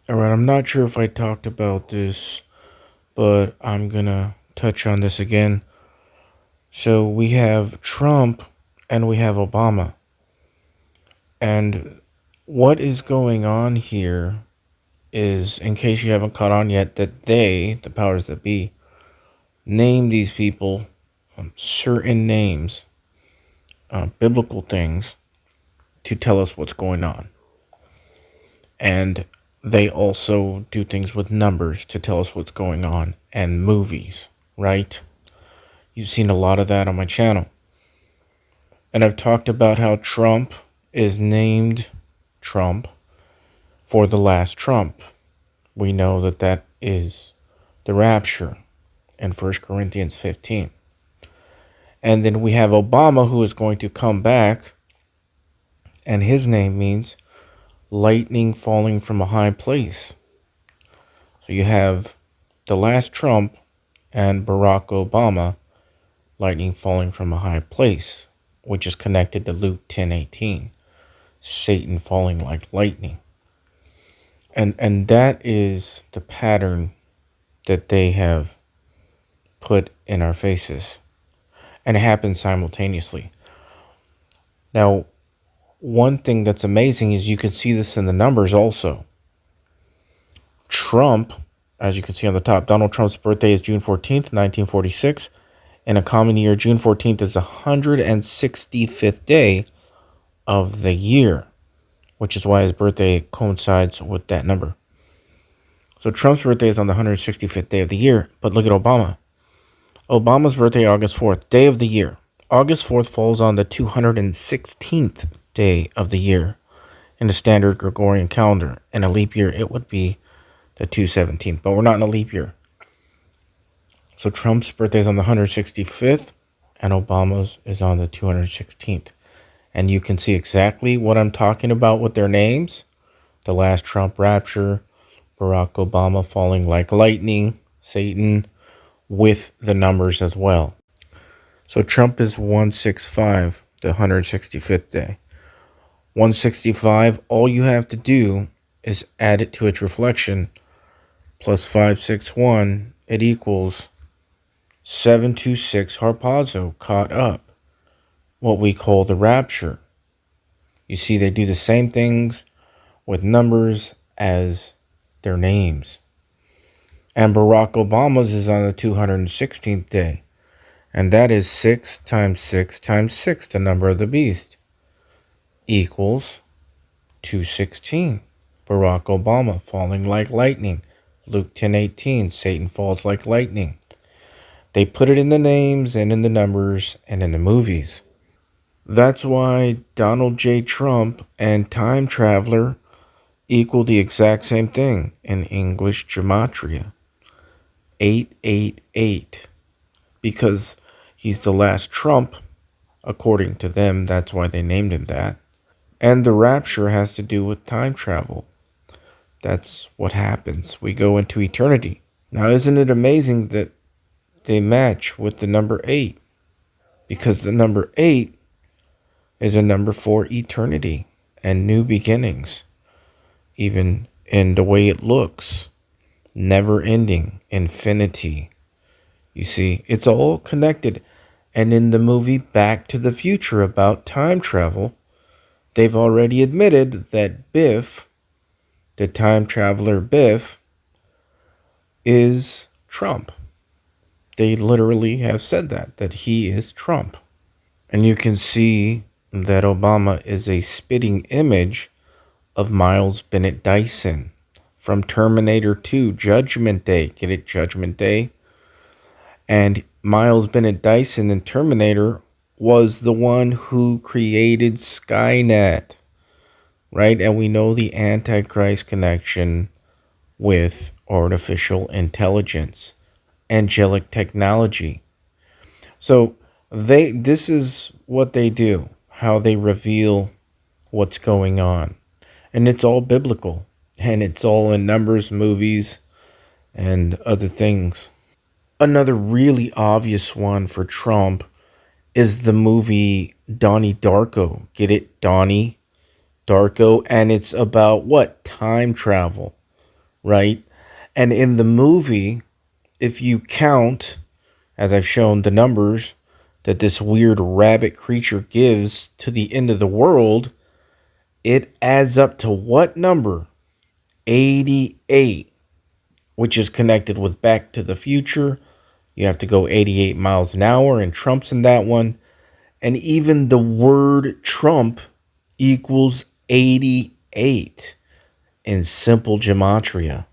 All right, I'm not sure if I talked about this, but I'm gonna touch on this again. So we have Trump and we have Obama. And what is going on here is, in case you haven't caught on yet, that they, the powers that be, name these people certain names, biblical things, to tell us what's going on. And they also do things with numbers to tell us what's going on, and movies, right? You've seen a lot of that on my channel. And I've talked about how Trump is named Trump for the last Trump. We know that that is the rapture in 1 Corinthians 15. And then we have Obama, who is going to come back, and his name means lightning falling from a high place. So you have the last Trump and Barack Obama, lightning falling from a high place, which is connected to Luke 10:18, Satan falling like lightning. And that is the pattern that they have put in our faces. And it happens simultaneously. Now, one thing that's amazing is you can see this in the numbers also. Trump, as you can see on the top, Donald Trump's birthday is June 14th, 1946. In a common year, June 14th is the 165th day of the year, which is why his birthday coincides with that number. So Trump's birthday is on the 165th day of the year, but look at Obama. Obama's birthday, August 4th, day of the year. August 4th falls on the 216th day of the year in the standard Gregorian calendar. In a leap year, it would be the 217th, but we're not in a leap year. So Trump's birthday is on the 165th, and Obama's is on the 216th. And you can see exactly what I'm talking about with their names. The last Trump rapture, Barack Obama falling like lightning, Satan, with the numbers as well. So Trump is 165, the 165th day. 165, all you have to do is add it to its reflection, plus 561, it equals 726 harpazo, caught up, what we call the rapture. You see, they do the same things with numbers as their names. And Barack Obama's is on the 216th day. And that is 6 times 6 times 6, the number of the beast, equals 216. Barack Obama falling like lightning. Luke 10:18, Satan falls like lightning. They put it in the names and in the numbers and in the movies. That's why Donald J. Trump and time traveler equal the exact same thing in English gematria. 888. Because he's the last Trump, according to them, that's why they named him that. And the rapture has to do with time travel. That's what happens. We go into eternity. Now, isn't it amazing that they match with the number 8? Because the number 8 is a number for eternity and new beginnings, even in the way it looks. Never ending, infinity. You see, it's all connected. And in the movie Back to the Future about time travel, they've already admitted that Biff, the time traveler Biff, is Trump. They literally have said that he is Trump. And you can see that Obama is a spitting image of Miles Bennett Dyson from Terminator 2, Judgment Day. Get it? Judgment Day. And Miles Bennett Dyson in Terminator was the one who created Skynet, right? And we know the Antichrist connection with artificial intelligence, angelic technology. So this is what they do, how they reveal what's going on. And it's all biblical, and it's all in numbers, movies, and other things. Another really obvious one for Trump is the movie Donnie Darko. Get it? Donnie Darko. And it's about what? Time travel. right? And in the movie, if you count, as I've shown the numbers that this weird rabbit creature gives to the end of the world, it adds up to what number? 88, which is connected with Back to the Future. You have to go 88 miles an hour, and Trump's in that one. And even the word Trump equals 88 in simple gematria.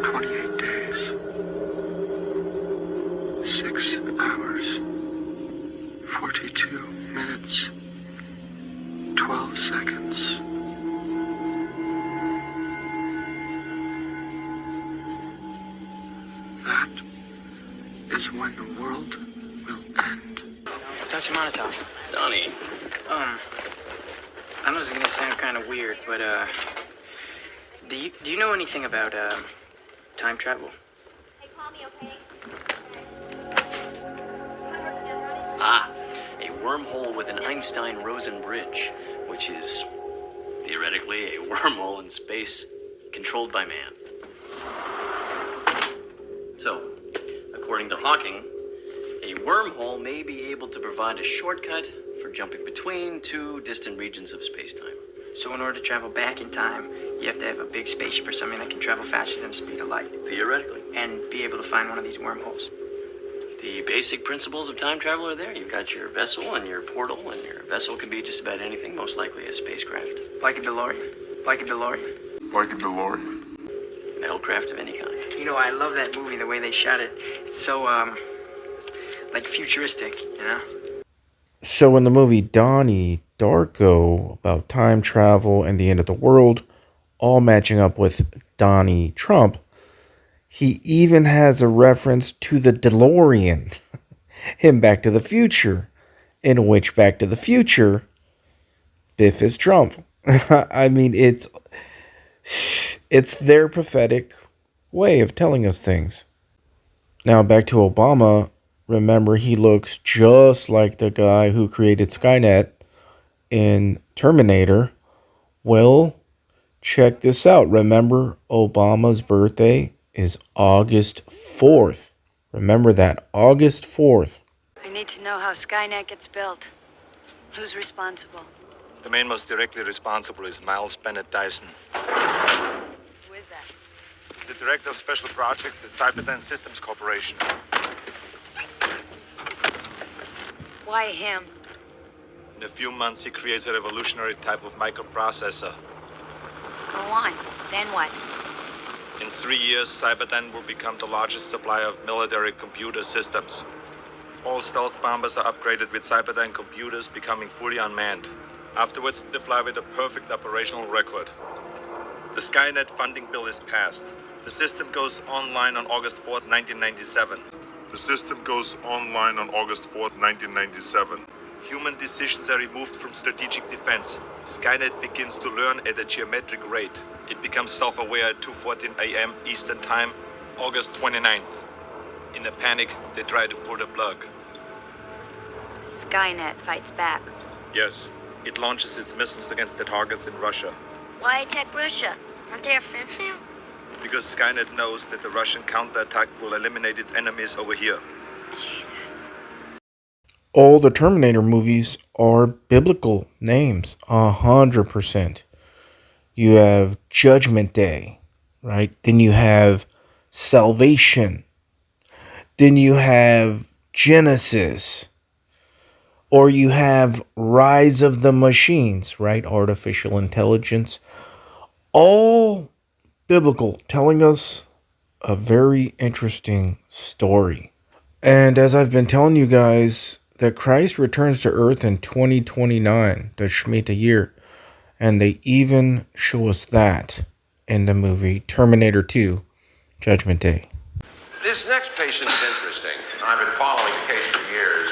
28 days, 6 hours, 42 minutes, 12 seconds. That is when the world will end. Dr. Monotov. Donnie. I know this is gonna sound kind of weird, but do you know anything about time travel? Hey, call me, okay? Ah, a wormhole with an Einstein-Rosen bridge, which is theoretically a wormhole in space controlled by man. So, according to Hawking, a wormhole may be able to provide a shortcut for jumping between two distant regions of space-time. So in order to travel back in time, you have to have a big spaceship or something that can travel faster than the speed of light. Theoretically. And be able to find one of these wormholes. The basic principles of time travel are there. You've got your vessel and your portal, and your vessel can be just about anything, most likely a spacecraft. Like a DeLorean. Like a DeLorean. Like a DeLorean. Metalcraft of any kind. You know, I love that movie, the way they shot it. It's so, like futuristic, you know? So in the movie Donnie Darko, about time travel and the end of the world, all matching up with Donnie Trump, he even has a reference to the DeLorean in Back to the Future, in which Back to the Future, Biff is Trump. I mean, it's their pathetic way of telling us things. Now back to Obama. Remember, he looks just like the guy who created Skynet in Terminator. Well, check this out. Remember, Obama's birthday is August 4th. Remember that, August 4th. I need to know how Skynet gets built. Who's responsible? The man most directly responsible is Miles Bennett Dyson. Who is that? He's the director of special projects at Cyberdyne Systems Corporation. Why him? In a few months, he creates a revolutionary type of microprocessor. Go on. Then what? In 3 years, Cyberdyne will become the largest supplier of military computer systems. All stealth bombers are upgraded with Cyberdyne computers, becoming fully unmanned. Afterwards, they fly with a perfect operational record. The Skynet funding bill is passed. The system goes online on August 4th, 1997. The system goes online on August 4th, 1997. Human decisions are removed from strategic defense. Skynet begins to learn at a geometric rate. It becomes self-aware at 2:14 a.m. Eastern Time, August 29th. In a panic, they try to pull the plug. Skynet fights back. Yes, it launches its missiles against the targets in Russia. Why attack Russia? Aren't they our friends now? Because Skynet knows that the Russian counterattack will eliminate its enemies over here. Jesus. All the Terminator movies are biblical names, 100%. You have Judgment Day, right? Then you have Salvation. Then you have Genesis. Or you have Rise of the Machines, right? Artificial intelligence. All biblical, telling us a very interesting story. And as I've been telling you guys, that Christ returns to earth in 2029, the Shemitah year. And they even show us that in the movie Terminator 2, Judgment Day. This next patient is interesting. I've been following the case for years.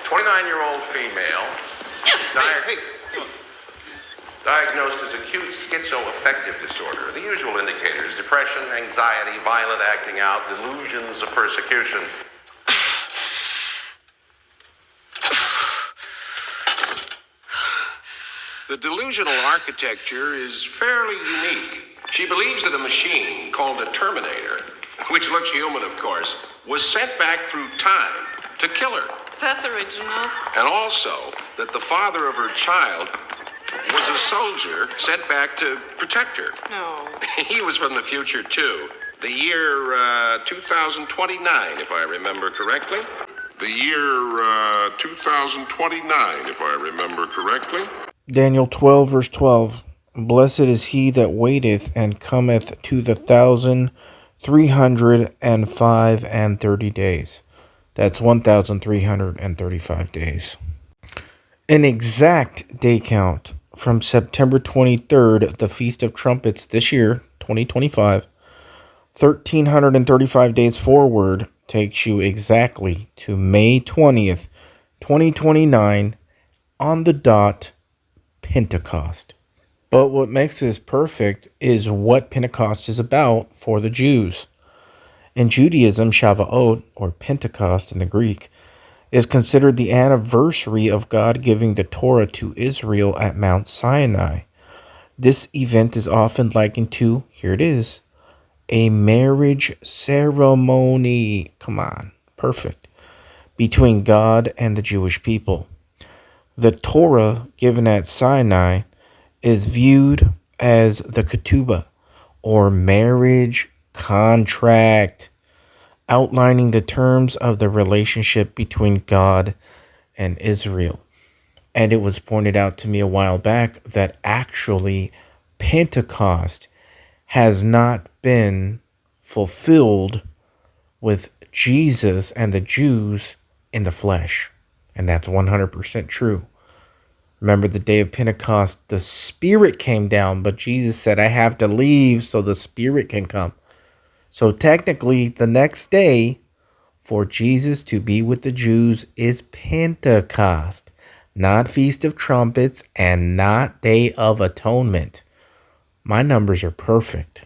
29-year-old female, diagnosed as acute schizoaffective disorder. The usual indicators: depression, anxiety, violent acting out, delusions of persecution. The delusional architecture is fairly unique. She believes that a machine called a Terminator, which looks human, of course, was sent back through time to kill her. That's original. And also that the father of her child was a soldier sent back to protect her. No. He was from the future, too. The year 2029, if I remember correctly. The year 2029, if I remember correctly. Daniel 12, verse 12. Blessed is he that waiteth and cometh to the 1,305 and 30 days. That's 1,335 days. An exact day count from September 23rd, the Feast of Trumpets this year, 2025, 1,335 days forward takes you exactly to May 20th, 2029, on the dot, Pentecost. But what makes this perfect is what Pentecost is about for the Jews. In Judaism, Shavuot, or Pentecost in the Greek, is considered the anniversary of God giving the Torah to Israel at Mount Sinai. This event is often likened to, here it is, a marriage ceremony. Come on, perfect. Between God and the Jewish people. The Torah given at Sinai is viewed as the ketubah, or marriage contract, outlining the terms of the relationship between God and Israel. And it was pointed out to me a while back that actually Pentecost has not been fulfilled with Jesus and the Jews in the flesh. And that's 100% true. Remember the day of Pentecost, the Spirit came down, but Jesus said, I have to leave so the Spirit can come. So technically, the next day for Jesus to be with the Jews is Pentecost, not Feast of Trumpets and not Day of Atonement. My numbers are perfect.